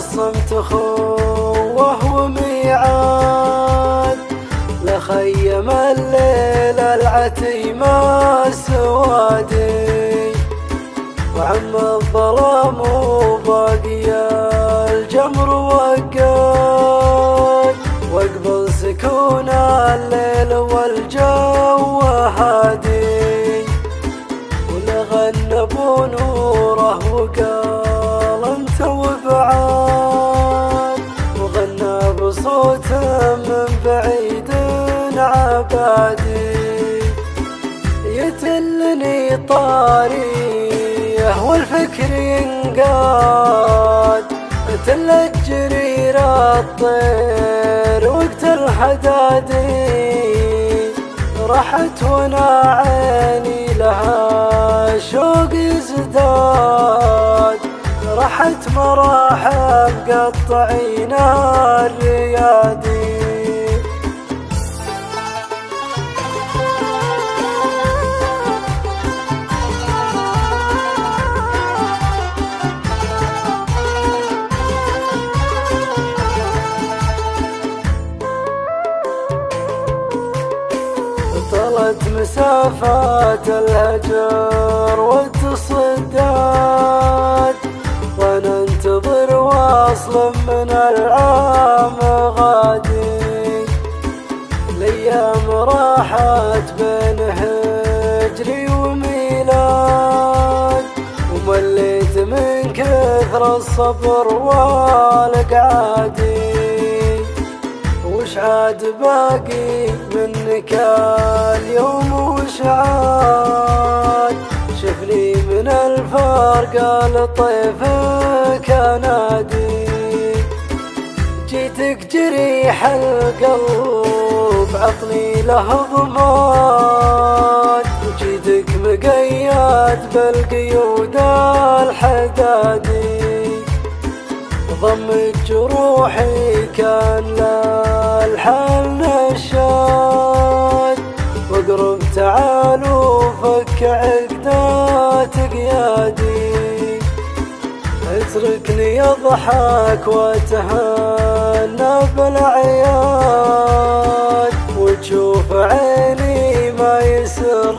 الصمت خوه وميعاد، لخيم الليل العتيم السوادي، وعم الظلام وباقي الجمر وقاد، واقبل سكون الليل والجو هادي، ولغنب نوره وقال انت وبعاد، وغنى بصوت من بعيد عبادي، يتلني طاريه والفكر ينقاد، تلت جرير الطير وقت الحدادي، راحت وانا عيني لها شوق يزداد، راحت مراحل قطعين الريادي. طلت مسافات الهجر والتصداد، وانا انتظر واصل من العام غادي، الايام راحت بين هجري وميلاد، ومليت من كثر الصبر والقعادي، وش عاد باقي منك اليوم وش عاد، شفني من الفرق لطيفك انادي، جيتك جريح القلب عطني له ضمان، وجيتك مقيد بالقيود الحدادي، ضمت جروحي كان للحال نشاد، واقرب تعال وفك عقدات قيادي، اتركني اضحك واتهنى بالاعياد، وتشوف عيني ما يسر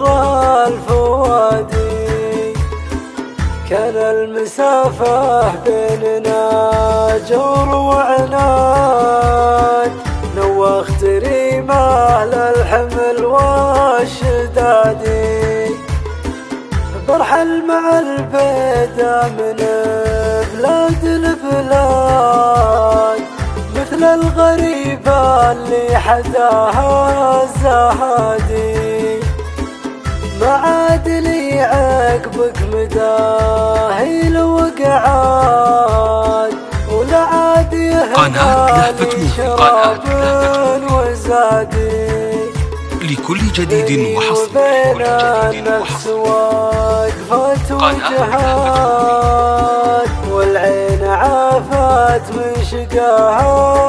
الفوادي، كان المسافة بيننا جور وعناد، نوخت ريمه للحمل والشدادي، برحل مع البيدة من بلاد البلاد، مثل الغريبة اللي حداها الزهادي، ما عاد لي عقبك مداهي وقعاد، ولا عاد يهدى شراب وزادي، لكل جديد وحصري بين النفس وقفت وجهاد، والعين عافت من شقاها